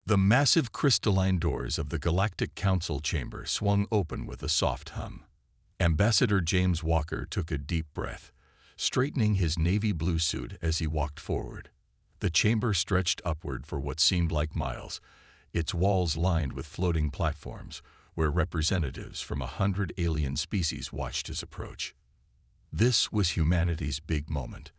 The massive crystalline doors of the Galactic Council chamber swung open with a soft hum. Ambassador James Walker took a deep breath, straightening his navy blue suit as he walked forward. The chamber stretched upward for what seemed like miles, its walls lined with floating platforms where representatives from 100 alien species watched his approach. This was humanity's big moment.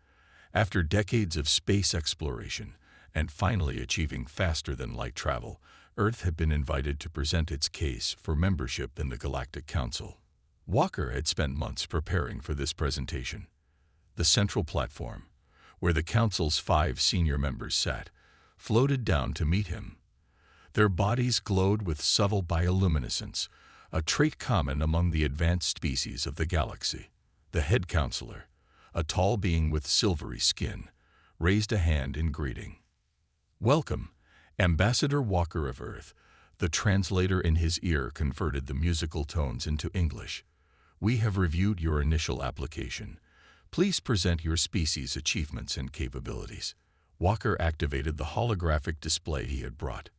After decades of space exploration and finally achieving faster-than-light travel, Earth had been invited to present its case for membership in the Galactic Council. Walker had spent months preparing for this presentation. The central platform, where the Council's 5 senior members sat, floated down to meet him. Their bodies glowed with subtle bioluminescence, a trait common among the advanced species of the galaxy. The head counselor, a tall being with silvery skin, raised a hand in greeting. "Welcome, Ambassador Walker of Earth." The translator in his ear converted the musical tones into English. "We have reviewed your initial application. Please present your species' achievements and capabilities." Walker activated the holographic display he had brought.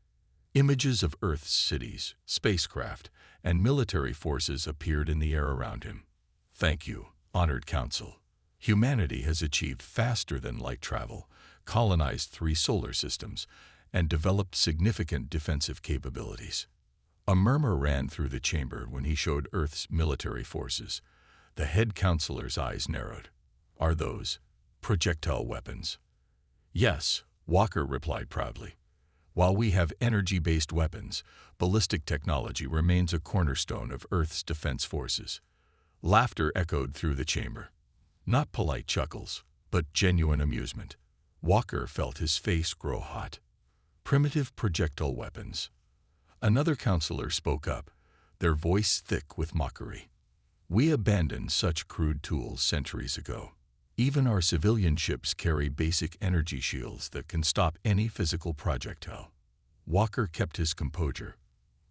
Images of Earth's cities, spacecraft, and military forces appeared in the air around him. "Thank you, honored Council. Humanity has achieved faster-than-light travel, colonized 3 solar systems, and developed significant defensive capabilities." A murmur ran through the chamber when he showed Earth's military forces. The head counselor's eyes narrowed. "Are those projectile weapons?" "Yes," Walker replied proudly. "While we have energy-based weapons, ballistic technology remains a cornerstone of Earth's defense forces." Laughter echoed through the chamber. Not polite chuckles, but genuine amusement. Walker felt his face grow hot. "Primitive projectile weapons." Another counselor spoke up, their voice thick with mockery. "We abandoned such crude tools centuries ago. Even our civilian ships carry basic energy shields that can stop any physical projectile." Walker kept his composure.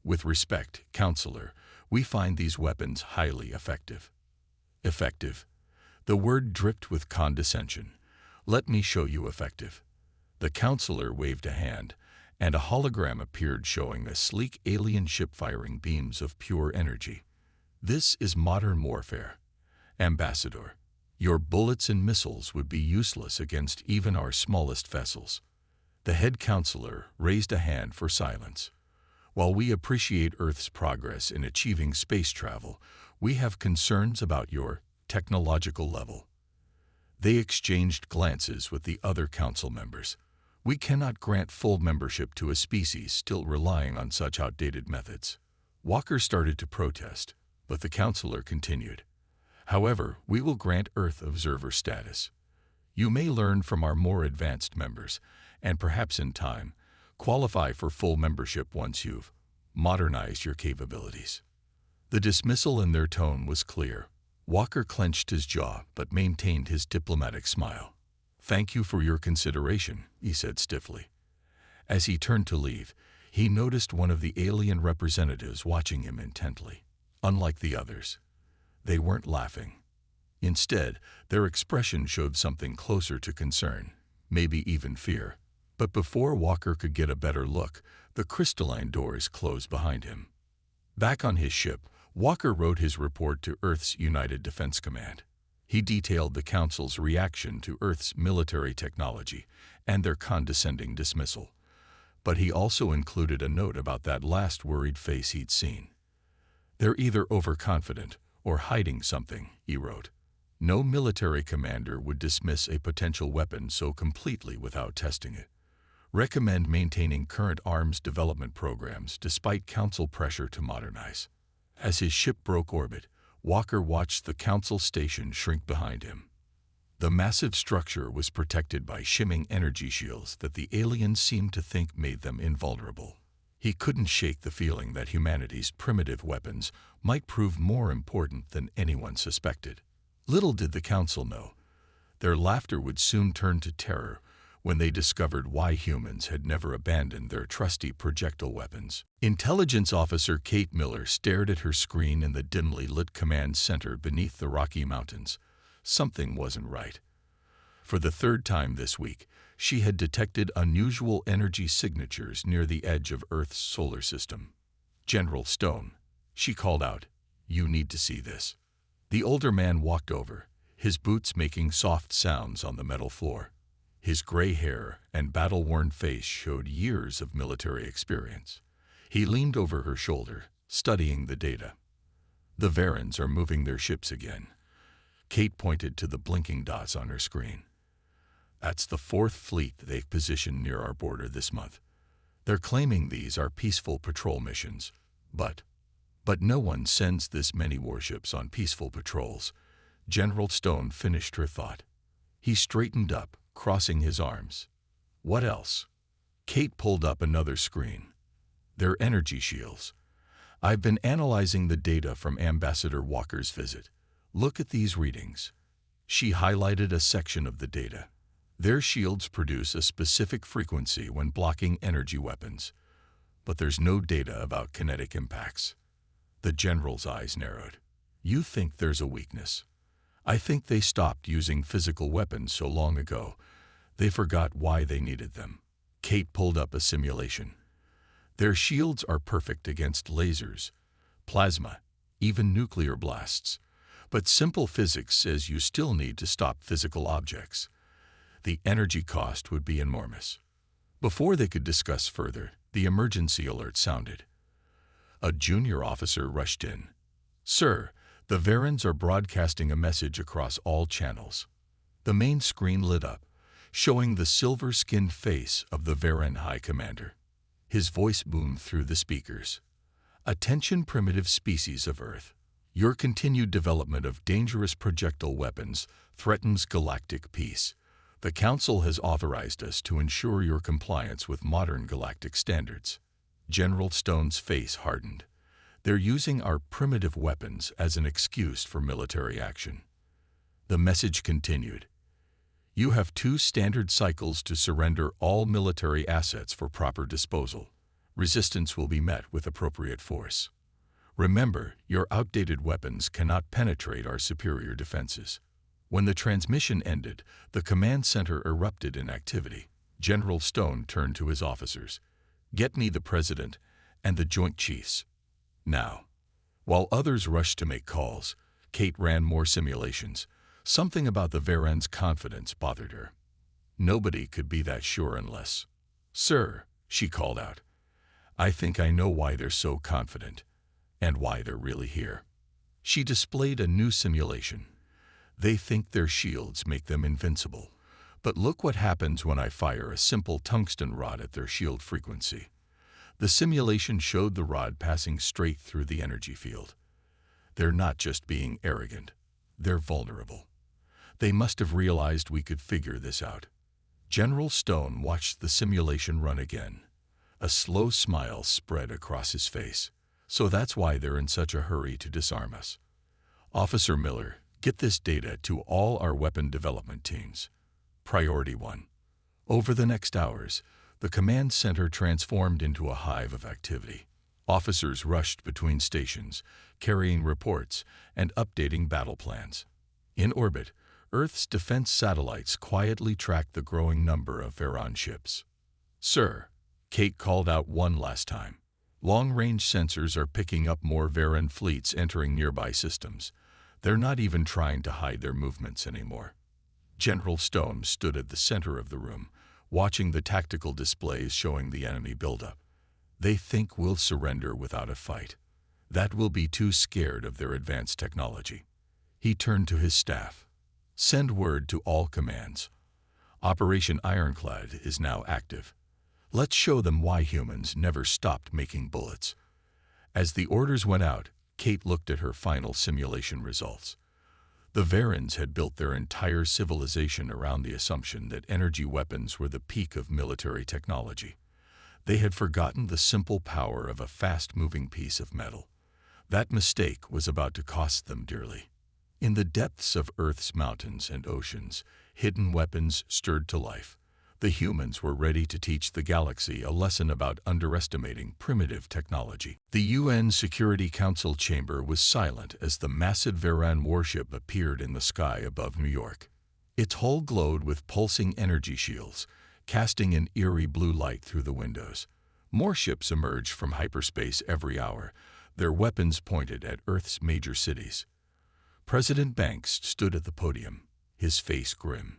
"With respect, Counselor, we find these weapons highly effective." "Effective?" The word dripped with condescension. "Let me show you effective." The counselor waved a hand, and a hologram appeared showing a sleek alien ship firing beams of pure energy. "This is modern warfare. Ambassador, your bullets and missiles would be useless against even our smallest vessels." The head counselor raised a hand for silence. "While we appreciate Earth's progress in achieving space travel, we have concerns about your technological level." They exchanged glances with the other council members. "We cannot grant full membership to a species still relying on such outdated methods." Walker started to protest, but the counselor continued. "However, we will grant Earth observer status. You may learn from our more advanced members, and perhaps in time, qualify for full membership once you've modernized your capabilities." The dismissal in their tone was clear. Walker clenched his jaw but maintained his diplomatic smile. "Thank you for your consideration," he said stiffly. As he turned to leave, he noticed one of the alien representatives watching him intently. Unlike the others, they weren't laughing. Instead, their expression showed something closer to concern, maybe even fear. But before Walker could get a better look, the crystalline doors closed behind him. Back on his ship, Walker wrote his report to Earth's United Defense Command. He detailed the Council's reaction to Earth's military technology and their condescending dismissal. But he also included a note about that last worried face he'd seen. "They're either overconfident or hiding something," he wrote. "No military commander would dismiss a potential weapon so completely without testing it. Recommend maintaining current arms development programs despite Council pressure to modernize." As his ship broke orbit, Walker watched the Council station shrink behind him. The massive structure was protected by shimmering energy shields that the aliens seemed to think made them invulnerable. He couldn't shake the feeling that humanity's primitive weapons might prove more important than anyone suspected. Little did the Council know, their laughter would soon turn to terror when they discovered why humans had never abandoned their trusty projectile weapons. Intelligence Officer Kate Miller stared at her screen in the dimly lit command center beneath the Rocky Mountains. Something wasn't right. For the 3rd time this week, She had detected unusual energy signatures near the edge of Earth's solar system. "General Stone," she called out, "you need to see this." The older man walked over, his boots making soft sounds on the metal floor. His gray hair and battle-worn face showed years of military experience. He leaned over her shoulder, studying the data. "The Varens are moving their ships again." Kate pointed to the blinking dots on her screen. "That's the 4th fleet they've positioned near our border this month. They're claiming these are peaceful patrol missions, but no one sends this many warships on peaceful patrols." General Stone finished her thought. He straightened up, crossing his arms. "What else?" Kate pulled up another screen. "Their energy shields. I've been analyzing the data from Ambassador Walker's visit. Look at these readings." She highlighted a section of the data. "Their shields produce a specific frequency when blocking energy weapons, but there's no data about kinetic impacts." The general's eyes narrowed. "You think there's a weakness? I think they stopped using physical weapons so long ago, they forgot why they needed them." Kate pulled up a simulation. "Their shields are perfect against lasers, plasma, even nuclear blasts. But simple physics says you still need to stop physical objects. The energy cost would be enormous." Before they could discuss further, the emergency alert sounded. A junior officer rushed in. "Sir, the Varens are broadcasting a message across all channels." The main screen lit up, showing the silver-skinned face of the Varen High Commander. His voice boomed through the speakers. "Attention, primitive species of Earth. Your continued development of dangerous projectile weapons threatens galactic peace. The Council has authorized us to ensure your compliance with modern galactic standards." General Stone's face hardened. "They're using our primitive weapons as an excuse for military action." The message continued. "You have 2 standard cycles to surrender all military assets for proper disposal. Resistance will be met with appropriate force. Remember, your outdated weapons cannot penetrate our superior defenses." When the transmission ended, the command center erupted in activity. General Stone turned to his officers. "Get me the President and the Joint Chiefs. Now." While others rushed to make calls, Kate ran more simulations. Something about the Varen's confidence bothered her. Nobody could be that sure unless— "Sir," she called out, "I think I know why they're so confident, and why they're really here." She displayed a new simulation. "They think their shields make them invincible. But look what happens when I fire a simple tungsten rod at their shield frequency." The simulation showed the rod passing straight through the energy field. "They're not just being arrogant. They're vulnerable. They must have realized we could figure this out." General Stone watched the simulation run again. A slow smile spread across his face. "So that's why they're in such a hurry to disarm us. Officer Miller, get this data to all our weapon development teams. Priority 1. Over the next hours, the command center transformed into a hive of activity. Officers rushed between stations, carrying reports and updating battle plans. In orbit, Earth's defense satellites quietly tracked the growing number of Varan ships. "Sir," Kate called out one last time, "long-range sensors are picking up more Varan fleets entering nearby systems. They're not even trying to hide their movements anymore." General Stone stood at the center of the room, watching the tactical displays showing the enemy buildup. "They think we'll surrender without a fight. That will be too scared of their advanced technology." He turned to his staff. "Send word to all commands. Operation Ironclad is now active. Let's show them why humans never stopped making bullets." As the orders went out, Kate looked at her final simulation results. The Varens had built their entire civilization around the assumption that energy weapons were the peak of military technology. They had forgotten the simple power of a fast-moving piece of metal. That mistake was about to cost them dearly. In the depths of Earth's mountains and oceans, hidden weapons stirred to life. The humans were ready to teach the galaxy a lesson about underestimating primitive technology. The UN Security Council chamber was silent as the massive Varan warship appeared in the sky above New York. Its hull glowed with pulsing energy shields, casting an eerie blue light through the windows. More ships emerged from hyperspace every hour, their weapons pointed at Earth's major cities. President Banks stood at the podium, his face grim.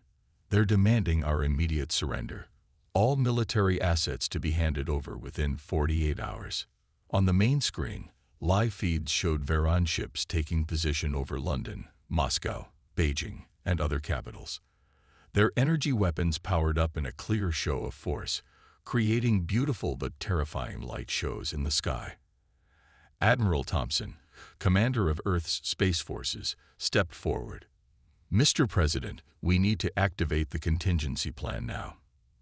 They're demanding our immediate surrender. All military assets to be handed over within 48 hours. On the main screen, live feeds showed Veron ships taking position over London, Moscow, Beijing, and other capitals. Their energy weapons powered up in a clear show of force, creating beautiful but terrifying light shows in the sky. Admiral Thompson, commander of Earth's Space Forces, stepped forward. "Mr. President, we need to activate the contingency plan now."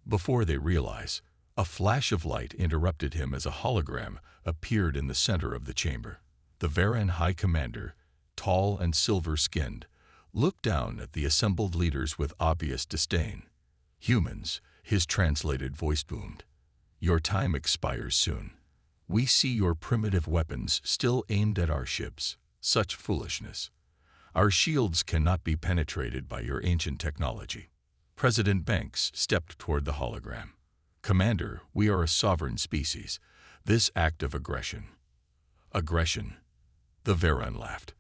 Before they realize, a flash of light interrupted him as a hologram appeared in the center of the chamber. The Veran High Commander, tall and silver-skinned, looked down at the assembled leaders with obvious disdain. "Humans," his translated voice boomed. "Your time expires soon. We see your primitive weapons still aimed at our ships. Such foolishness. Our shields cannot be penetrated by your ancient technology." President Banks stepped toward the hologram. "Commander, we are a sovereign species. This act of aggression." "Aggression?" The Veran laughed.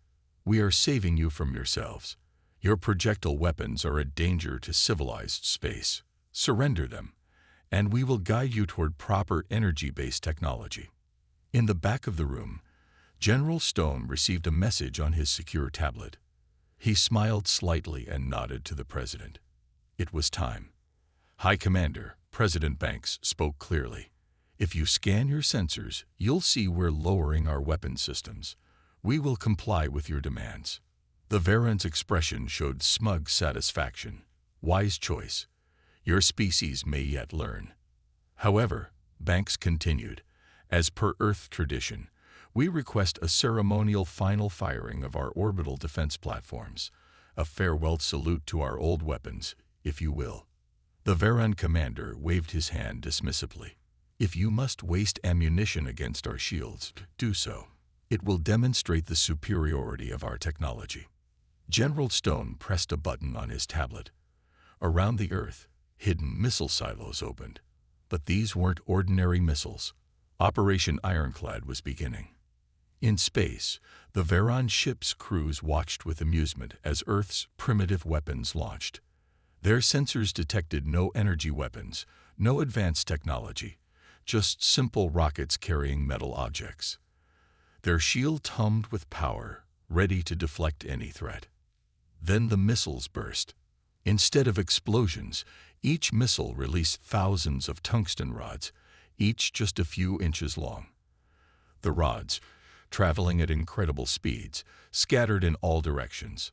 "We are saving you from yourselves. Your projectile weapons are a danger to civilized space. Surrender them, and we will guide you toward proper energy-based technology." In the back of the room, General Stone received a message on his secure tablet. He smiled slightly and nodded to the president. It was time. "High Commander," President Banks spoke clearly. "If you scan your sensors, you'll see we're lowering our weapon systems. We will comply with your demands." The Veran's expression showed smug satisfaction. "Wise choice. Your species may yet learn." However, Banks continued, "As per Earth tradition, we request a ceremonial final firing of our orbital defense platforms, a farewell salute to our old weapons, if you will." The Veran commander waved his hand dismissively. "If you must waste ammunition against our shields, do so. It will demonstrate the superiority of our technology." General Stone pressed a button on his tablet. Around the Earth, hidden missile silos opened. But these weren't ordinary missiles. Operation Ironclad was beginning. In space, the Veran ship's crews watched with amusement as Earth's primitive weapons launched. Their sensors detected no energy weapons, no advanced technology, just simple rockets carrying metal objects. Their shields hummed with power, ready to deflect any threat. Then the missiles burst. Instead of explosions, each missile released thousands of tungsten rods, each just a few inches long. The rods, traveling at incredible speeds, scattered in all directions.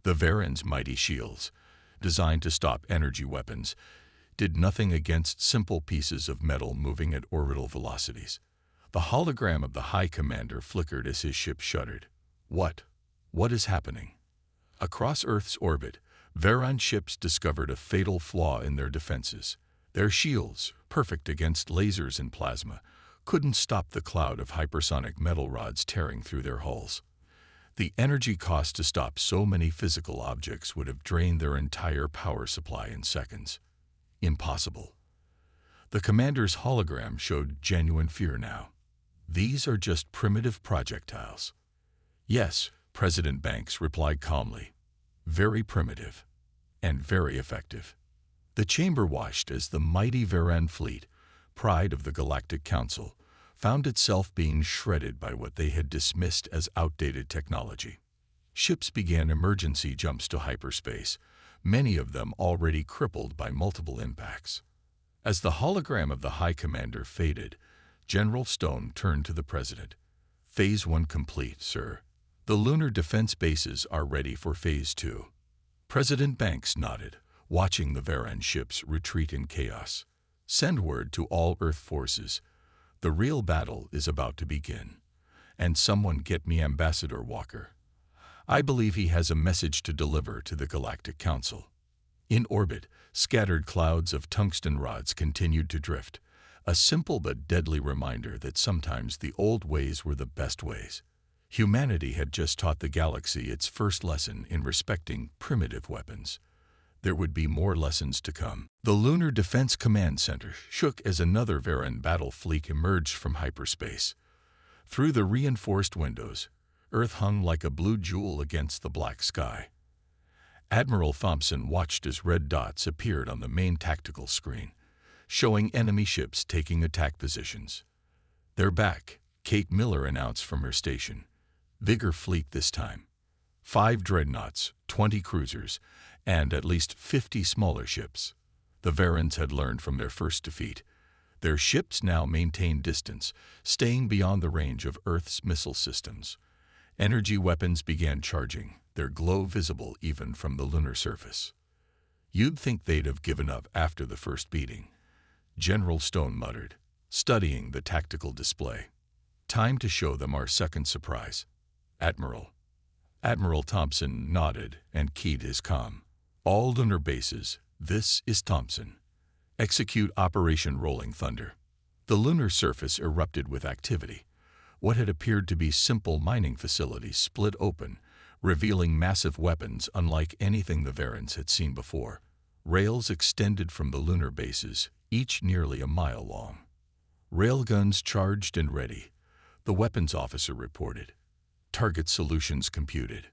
The Veran's mighty shields, designed to stop energy weapons, did nothing against simple pieces of metal moving at orbital velocities. The hologram of the High Commander flickered as his ship shuddered. What is happening? Across Earth's orbit, Veran ships discovered a fatal flaw in their defenses. Their shields, perfect against lasers and plasma, couldn't stop the cloud of hypersonic metal rods tearing through their hulls. The energy cost to stop so many physical objects would have drained their entire power supply in seconds. Impossible. The commander's hologram showed genuine fear now. "These are just primitive projectiles." "Yes," President Banks replied calmly. "Very primitive, and very effective." The chamber watched as the mighty Veran fleet, pride of the Galactic Council, found itself being shredded by what they had dismissed as outdated technology. Ships began emergency jumps to hyperspace, many of them already crippled by multiple impacts. As the hologram of the High Commander faded, General Stone turned to the President. "Phase 1 complete, sir. The lunar defense bases are ready for Phase 2. President Banks nodded, watching the Veran ships retreat in chaos. "Send word to all Earth forces. The real battle is about to begin. And someone get me Ambassador Walker. I believe he has a message to deliver to the Galactic Council." In orbit, scattered clouds of tungsten rods continued to drift, a simple but deadly reminder that sometimes the old ways were the best ways. Humanity had just taught the galaxy its first lesson in respecting primitive weapons. There would be more lessons to come. The Lunar Defense Command Center shook as another Varan battle fleet emerged from hyperspace. Through the reinforced windows, Earth hung like a blue jewel against the black sky. Admiral Thompson watched as red dots appeared on the main tactical screen, showing enemy ships taking attack positions. "They're back," Kate Miller announced from her station. "Bigger fleet this time. 5 dreadnoughts, 20 cruisers, and at least 50 smaller ships." The Varans had learned from their first defeat. Their ships now maintained distance, staying beyond the range of Earth's missile systems. Energy weapons began charging, their glow visible even from the lunar surface. "You'd think they'd have given up after the first beating," General Stone muttered, studying the tactical display. "Time to show them our second surprise, Admiral." Admiral Thompson nodded and keyed his comm. "All lunar bases, this is Thompson. Execute Operation Rolling Thunder." The lunar surface erupted with activity. What had appeared to be simple mining facilities split open, revealing massive weapons unlike anything the Varans had seen before. Rails extended from the lunar bases, each nearly a mile long. "Railguns charged and ready," the weapons officer reported. "Target solutions computed."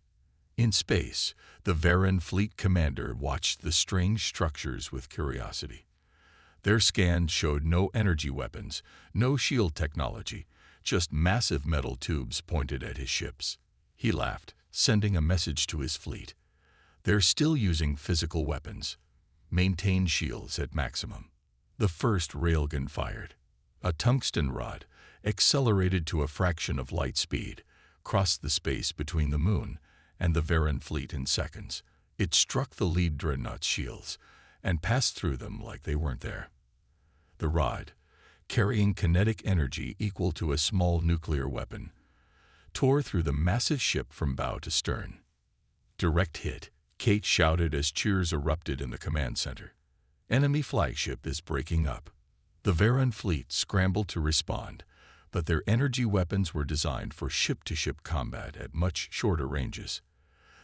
In space, the Varan fleet commander watched the strange structures with curiosity. Their scans showed no energy weapons, no shield technology, just massive metal tubes pointed at his ships. He laughed, sending a message to his fleet. "They're still using physical weapons. Maintain shields at maximum." The first railgun fired. A tungsten rod, accelerated to a fraction of light speed, crossed the space between the moon and the Varan fleet in seconds. It struck the lead dreadnought's shields and passed through them like they weren't there. The rod, carrying kinetic energy equal to a small nuclear weapon, tore through the massive ship from bow to stern. "Direct hit," Kate shouted as cheers erupted in the command center. "Enemy flagship is breaking up." The Varan fleet scrambled to respond, but their energy weapons were designed for ship-to-ship combat at much shorter ranges.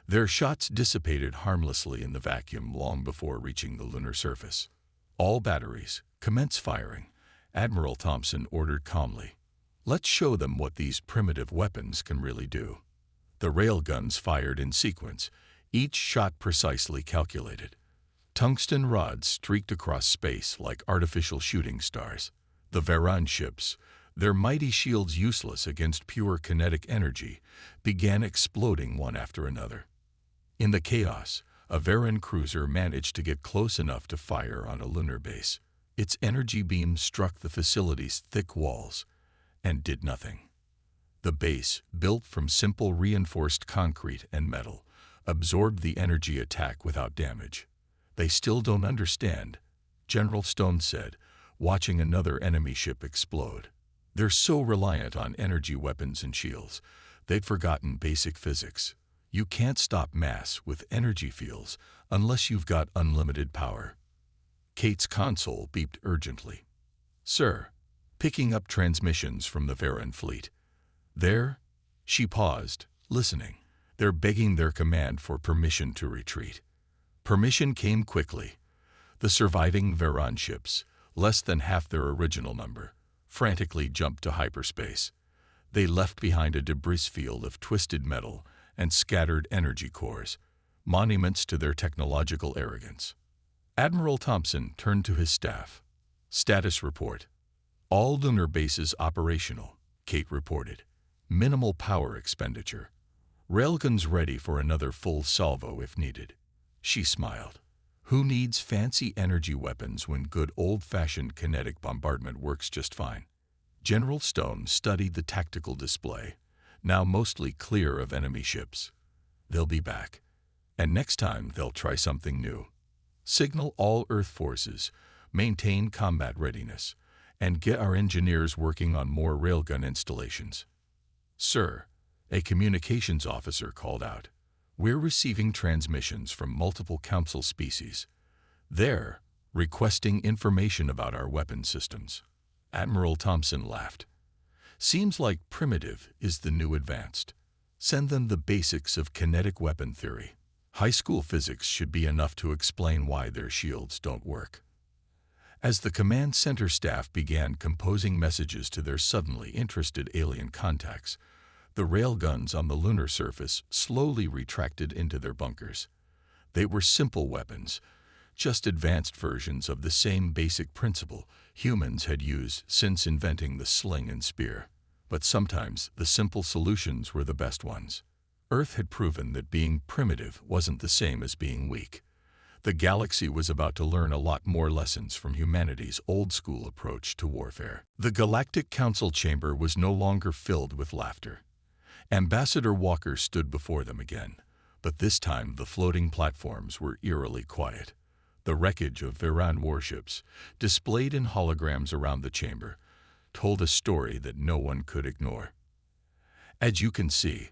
Their shots dissipated harmlessly in the vacuum long before reaching the lunar surface. "All batteries, commence firing," Admiral Thompson ordered calmly. "Let's show them what these primitive weapons can really do." The railguns fired in sequence, each shot precisely calculated. Tungsten rods streaked across space like artificial shooting stars. The Varan ships, their mighty shields useless against pure kinetic energy, began exploding one after another. In the chaos, a Varan cruiser managed to get close enough to fire on a lunar base. Its energy beam struck the facility's thick walls and did nothing. The base, built from simple reinforced concrete and metal, absorbed the energy attack without damage. "They still don't understand," General Stone said, watching another enemy ship explode. "They're so reliant on energy weapons and shields, they'd forgotten basic physics. You can't stop mass with energy fields unless you've got unlimited power." Kate's console beeped urgently. "Sir," picking up transmissions from the Varan fleet. "There?" She paused, listening. "They're begging their command for permission to retreat." Permission came quickly. The surviving Varan ships, less than half their original number, frantically jumped to hyperspace. They left behind a debris field of twisted metal and scattered energy cores, monuments to their technological arrogance. Admiral Thompson turned to his staff. "Status report. All lunar bases operational," Kate reported. "Minimal power expenditure. Railguns ready for another full salvo if needed." She smiled. "Who needs fancy energy weapons when good old-fashioned kinetic bombardment works just fine?" General Stone studied the tactical display, now mostly clear of enemy ships. "They'll be back. And next time they'll try something new. Signal all Earth forces, maintain combat readiness, and get our engineers working on more railgun installations." "Sir," a communications officer called out, "we're receiving transmissions from multiple council species. They're requesting information about our weapon systems." Admiral Thompson laughed. "Seems like primitive is the new advanced. Send them the basics of kinetic weapon theory. High school physics should be enough to explain why their shields don't work. As the command center staff began composing messages to their suddenly interested alien contacts, the railguns on the lunar surface slowly retracted into their bunkers. They were simple weapons, just advanced versions of the same basic principle humans had used since inventing the sling and spear. But sometimes the simple solutions were the best ones. Earth had proven that being primitive wasn't the same as being weak. The galaxy was about to learn a lot more lessons from humanity's old-school approach to warfare. The Galactic Council chamber was no longer filled with laughter. Ambassador Walker stood before them again, but this time the floating platforms were eerily quiet. The wreckage of Veran warships, displayed in holograms around the chamber, told a story that no one could ignore. As you can see,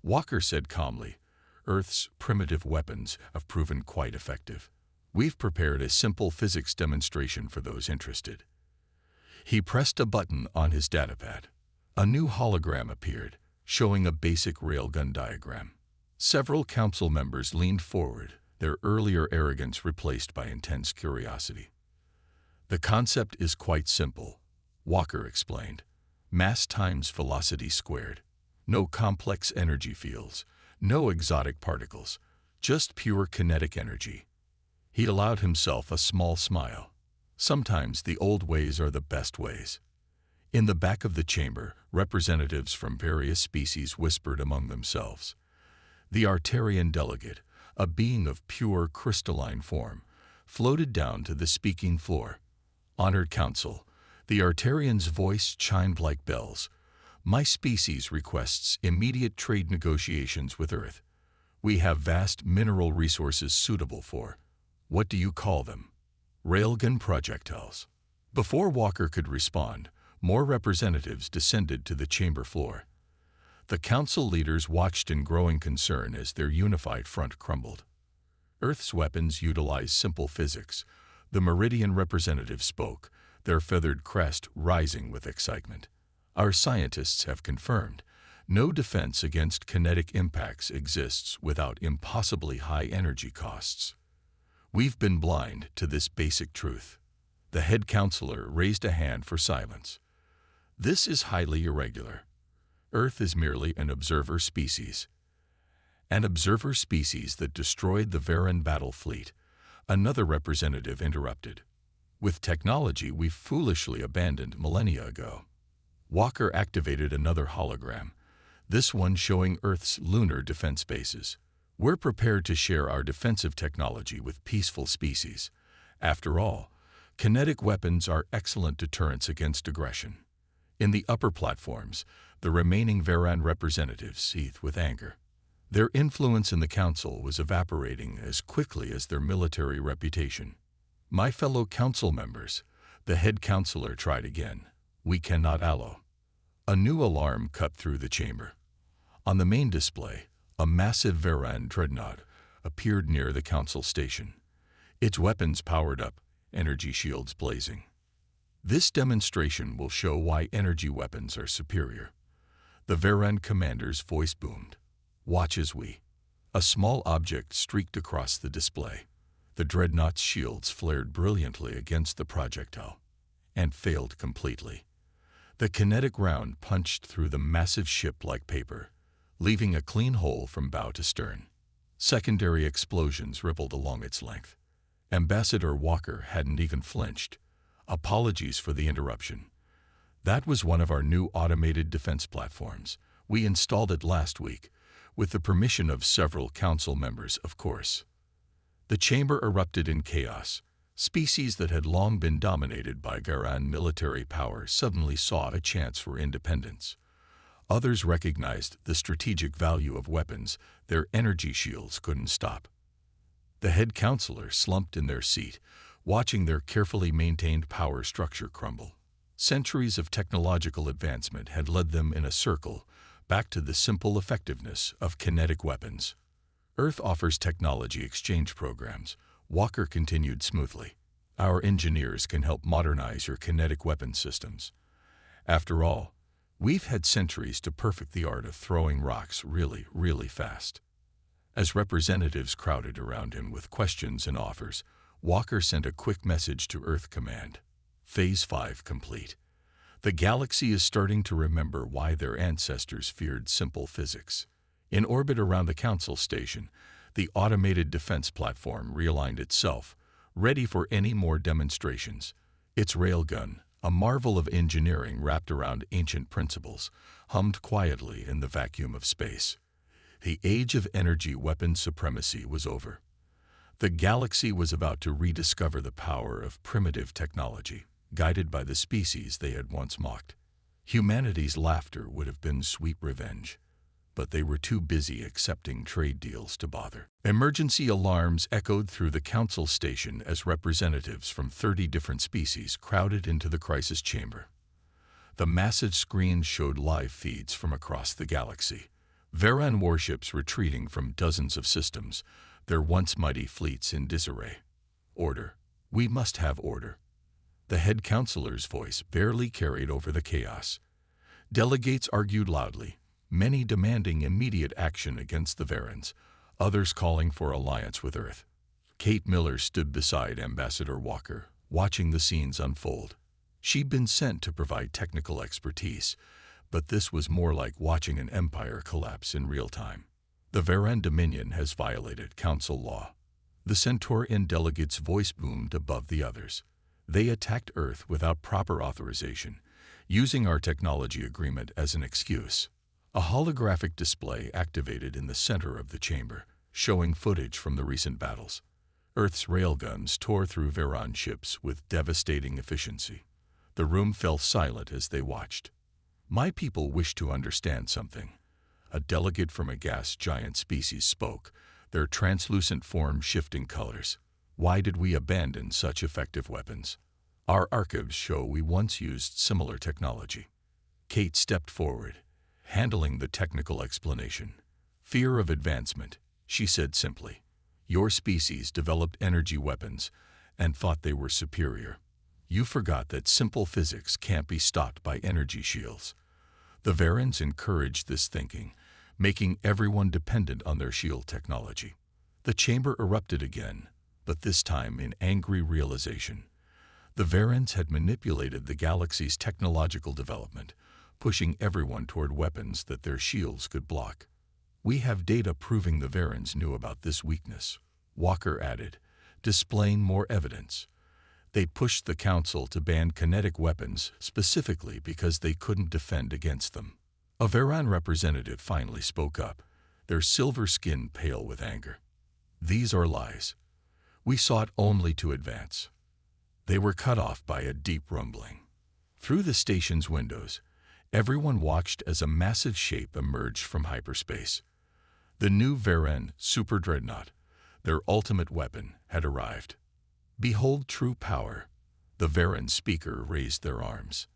Walker said calmly, Earth's primitive weapons have proven quite effective. We've prepared a simple physics demonstration for those interested. He pressed a button on his datapad. A new hologram appeared, showing a basic railgun diagram. Several council members leaned forward, their earlier arrogance replaced by intense curiosity. The concept is quite simple, Walker explained. Mass times velocity squared. No complex energy fields, no exotic particles, just pure kinetic energy. He allowed himself a small smile. Sometimes the old ways are the best ways. In the back of the chamber, representatives from various species whispered among themselves. The Artarian delegate, a being of pure crystalline form, floated down to the speaking floor. Honored Council, the Artarian's voice chimed like bells. My species requests immediate trade negotiations with Earth. We have vast mineral resources suitable for, what do you call them? Railgun projectiles. Before Walker could respond, more representatives descended to the chamber floor. The council leaders watched in growing concern as their unified front crumbled. Earth's weapons utilize simple physics. The Meridian representative spoke, their feathered crest rising with excitement. Our scientists have confirmed, no defense against kinetic impacts exists without impossibly high energy costs. We've been blind to this basic truth. The head counselor raised a hand for silence. This is highly irregular. Earth is merely an observer species. An observer species that destroyed the Veran battle fleet, another representative interrupted. With technology we foolishly abandoned millennia ago. Walker activated another hologram, this one showing Earth's lunar defense bases. We're prepared to share our defensive technology with peaceful species. After all, kinetic weapons are excellent deterrents against aggression. In the upper platforms, the remaining Veran representatives seethed with anger. Their influence in the council was evaporating as quickly as their military reputation. My fellow council members, the head counselor tried again. We cannot allow. A new alarm cut through the chamber. On the main display, a massive Veran dreadnought appeared near the council station. Its weapons powered up, energy shields blazing. This demonstration will show why energy weapons are superior. The Veran commander's voice boomed. Watch as we. A small object streaked across the display. The dreadnought's shields flared brilliantly against the projectile and failed completely. The kinetic round punched through the massive ship like paper, leaving a clean hole from bow to stern. Secondary explosions rippled along its length. Ambassador Walker hadn't even flinched. Apologies for the interruption. That was one of our new automated defense platforms. We installed it last week, with the permission of several council members, of course. The chamber erupted in chaos. Species that had long been dominated by Garan military power suddenly saw a chance for independence. Others recognized the strategic value of weapons their energy shields couldn't stop. The head counselor slumped in their seat, watching their carefully maintained power structure crumble. Centuries of technological advancement had led them in a circle back to the simple effectiveness of kinetic weapons. Earth offers technology exchange programs, Walker continued smoothly. Our engineers can help modernize your kinetic weapon systems. After all, we've had centuries to perfect the art of throwing rocks really, really fast. As representatives crowded around him with questions and offers, Walker sent a quick message to Earth Command. Phase 5 complete. The galaxy is starting to remember why their ancestors feared simple physics. In orbit around the Council Station, the automated defense platform realigned itself, ready for any more demonstrations. Its railgun, a marvel of engineering wrapped around ancient principles, hummed quietly in the vacuum of space. The age of energy weapon supremacy was over. The galaxy was about to rediscover the power of primitive technology, guided by the species they had once mocked. Humanity's laughter would have been sweet revenge, but they were too busy accepting trade deals to bother. Emergency alarms echoed through the Council Station as representatives from 30 different species crowded into the crisis chamber. The massive screens showed live feeds from across the galaxy. Varan warships retreating from dozens of systems, their once mighty fleets in disarray. Order. We must have order. The head counselor's voice barely carried over the chaos. Delegates argued loudly, many demanding immediate action against the Varans, others calling for alliance with Earth. Kate Miller stood beside Ambassador Walker, watching the scenes unfold. She'd been sent to provide technical expertise, but this was more like watching an empire collapse in real time. The Varan Dominion has violated Council law. The Centaurian delegate's voice boomed above the others. They attacked Earth without proper authorization, using our technology agreement as an excuse. A holographic display activated in the center of the chamber, showing footage from the recent battles. Earth's railguns tore through Varan ships with devastating efficiency. The room fell silent as they watched. My people wish to understand something. A delegate from a gas giant species spoke, their translucent form shifting colors. Why did we abandon such effective weapons? Our archives show we once used similar technology. Kate stepped forward, handling the technical explanation. Fear of advancement, she said simply. Your species developed energy weapons and thought they were superior. You forgot that simple physics can't be stopped by energy shields. The Varans encouraged this thinking, making everyone dependent on their shield technology. The chamber erupted again, but this time in angry realization. The Varans had manipulated the galaxy's technological development, pushing everyone toward weapons that their shields could block. We have data proving the Varans knew about this weakness, Walker added, displaying more evidence. They pushed the Council to ban kinetic weapons specifically because they couldn't defend against them. A Varan representative finally spoke up, their silver skin pale with anger. These are lies. We sought only to advance. They were cut off by a deep rumbling. Through the station's windows, everyone watched as a massive shape emerged from hyperspace. The new Varan super dreadnought, their ultimate weapon, had arrived. Behold true power. The Varan speaker raised their arms.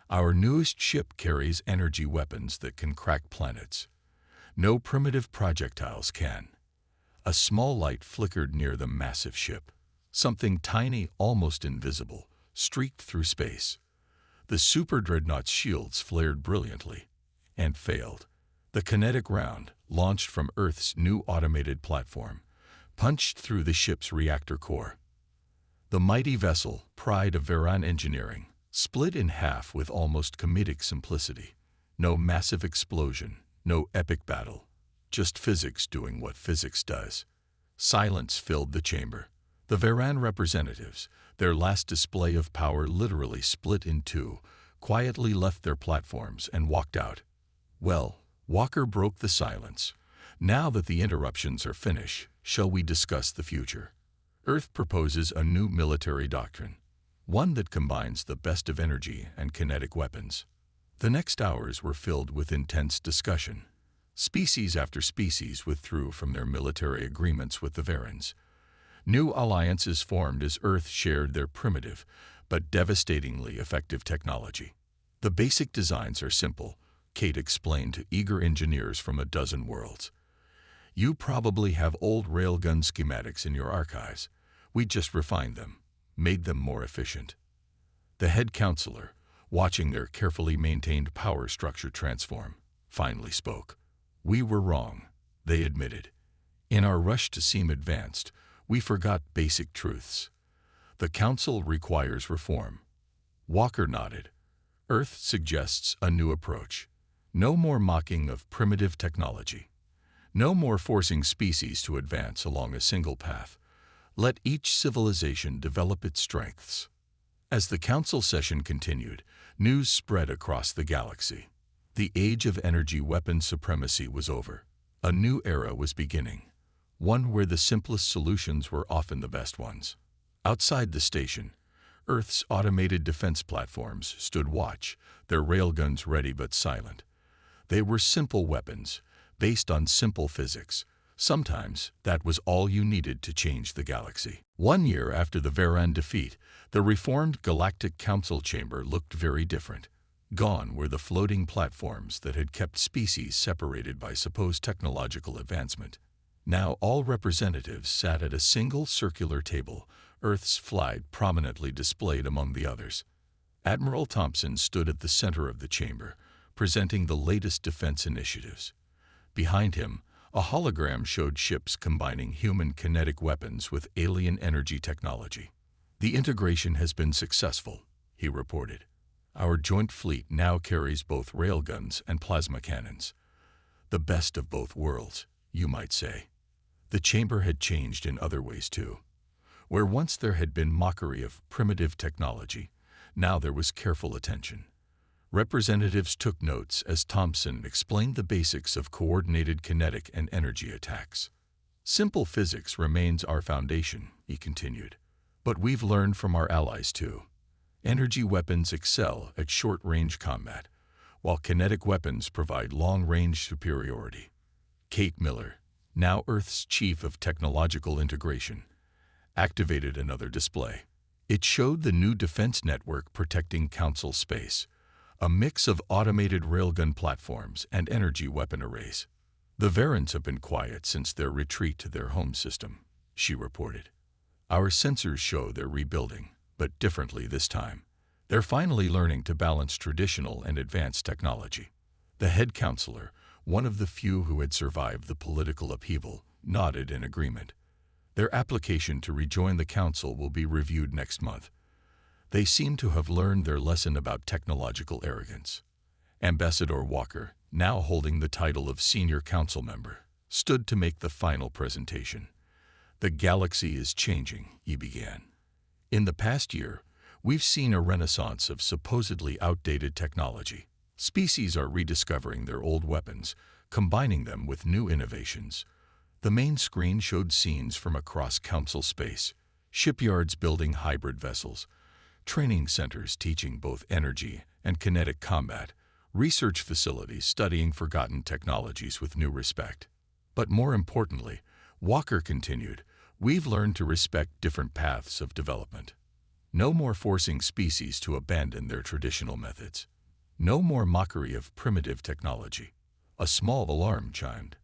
Our newest ship carries energy weapons that can crack planets. No primitive projectiles can. A small light flickered near the massive ship. Something tiny, almost invisible, streaked through space. The super dreadnought's shields flared brilliantly and failed. The kinetic round, launched from Earth's new automated platform, punched through the ship's reactor core. The mighty vessel, pride of Varan engineering, split in half with almost comedic simplicity. No massive explosion, no epic battle, just physics doing what physics does. Silence filled the chamber. The Varan representatives, their last display of power literally split in two, quietly left their platforms and walked out. Well, Walker broke the silence. Now that the interruptions are finished, shall we discuss the future? Earth proposes a new military doctrine, one that combines the best of energy and kinetic weapons. The next hours were filled with intense discussion. Species after species withdrew from their military agreements with the Varans. New alliances formed as Earth shared their primitive but devastatingly effective technology. The basic designs are simple, Kate explained to eager engineers from a dozen worlds. You probably have old railgun schematics in your archives. We just refined them, made them more efficient. The head counselor, watching their carefully maintained power structure transform, finally spoke. We were wrong, they admitted. In our rush to seem advanced, we forgot basic truths. The Council requires reform. Walker nodded. Earth suggests a new approach. No more mocking of primitive technology. No more forcing species to advance along a single path. Let each civilization develop its strengths. As the Council session continued, news spread across the galaxy. The age of energy weapon supremacy was over. A new era was beginning, one where the simplest solutions were often the best ones. Outside the station, Earth's automated defense platforms stood watch, their railguns ready but silent. They were simple weapons, based on simple physics. Sometimes that was all you needed to change the galaxy. 1 year after the Varan defeat, the reformed Galactic Council chamber looked very different. Gone were the floating platforms that had kept species separated by supposed technological advancement. Now all representatives sat at a single circular table, Earth's flag prominently displayed among the others. Admiral Thompson stood at the center of the chamber, presenting the latest defense initiatives. Behind him, a hologram showed ships combining human kinetic weapons with alien energy technology. The integration has been successful, he reported. Our joint fleet now carries both railguns and plasma cannons. The best of both worlds, you might say. The chamber had changed in other ways too. Where once there had been mockery of primitive technology, now there was careful attention. Representatives took notes as Thompson explained the basics of coordinated kinetic and energy attacks. Simple physics remains our foundation, he continued. But we've learned from our allies too. Energy weapons excel at short-range combat, while kinetic weapons provide long-range superiority. Kate Miller, now Earth's Chief of Technological Integration, activated another display. It showed the new defense network protecting Council space, a mix of automated railgun platforms and energy weapon arrays. The Varans have been quiet since their retreat to their home system, she reported. Our sensors show they're rebuilding, but differently this time. They're finally learning to balance traditional and advanced technology. The head counselor, one of the few who had survived the political upheaval, nodded in agreement. Their application to rejoin the Council will be reviewed next month. They seem to have learned their lesson about technological arrogance. Ambassador Walker, now holding the title of Senior Council Member, stood to make the final presentation. The galaxy is changing, he began. In the past year, we've seen a renaissance of supposedly outdated technology. Species are rediscovering their old weapons, combining them with new innovations. The main screen showed scenes from across Council space, shipyards building hybrid vessels, training centers teaching both energy and kinetic combat, research facilities studying forgotten technologies with new respect. But more importantly, Walker continued, we've learned to respect different paths of development. No more forcing species to abandon their traditional methods. No more mockery of primitive technology. A small alarm chimed.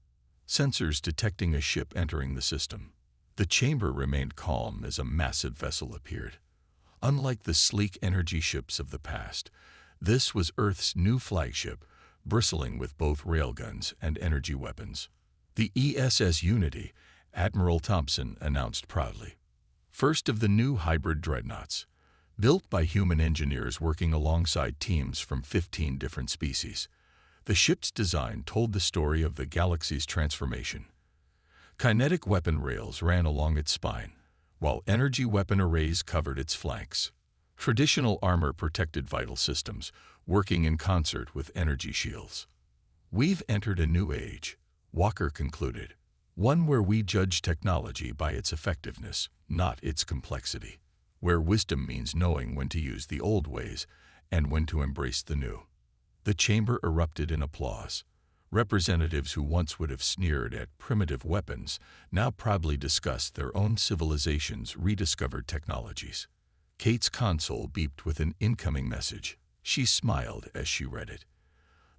Sensors detecting a ship entering the system. The chamber remained calm as a massive vessel appeared. Unlike the sleek energy ships of the past, this was Earth's new flagship, bristling with both railguns and energy weapons. The ESS Unity, Admiral Thompson announced proudly. First of the new hybrid dreadnoughts, built by human engineers working alongside teams from 15 different species. The ship's design told the story of the galaxy's transformation. Kinetic weapon rails ran along its spine, while energy weapon arrays covered its flanks. Traditional armor protected vital systems, working in concert with energy shields. We've entered a new age, Walker concluded, one where we judge technology by its effectiveness, not its complexity, where wisdom means knowing when to use the old ways and when to embrace the new. The chamber erupted in applause. Representatives who once would have sneered at primitive weapons now proudly discussed their own civilization's rediscovered technologies. Kate's console beeped with an incoming message. She smiled as she read it.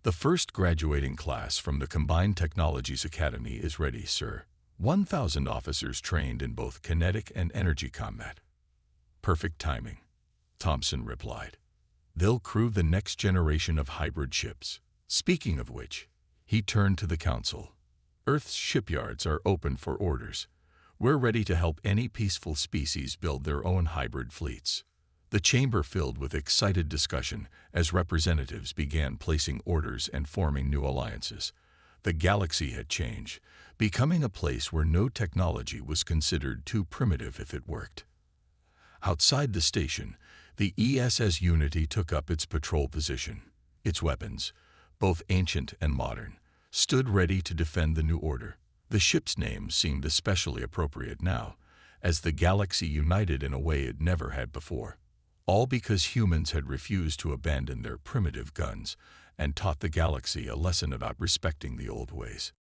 The first graduating class from the Combined Technologies Academy is ready, sir. 1,000 officers trained in both kinetic and energy combat. Perfect timing, Thompson replied. They'll crew the next generation of hybrid ships. Speaking of which, he turned to the Council. Earth's shipyards are open for orders. We're ready to help any peaceful species build their own hybrid fleets. The chamber filled with excited discussion as representatives began placing orders and forming new alliances. The galaxy had changed, becoming a place where no technology was considered too primitive if it worked. Outside the station, the ESS Unity took up its patrol position. Its weapons, both ancient and modern, stood ready to defend the new order. The ship's name seemed especially appropriate now, as the galaxy united in a way it never had before. All because humans had refused to abandon their primitive guns and taught the galaxy a lesson about respecting the old ways.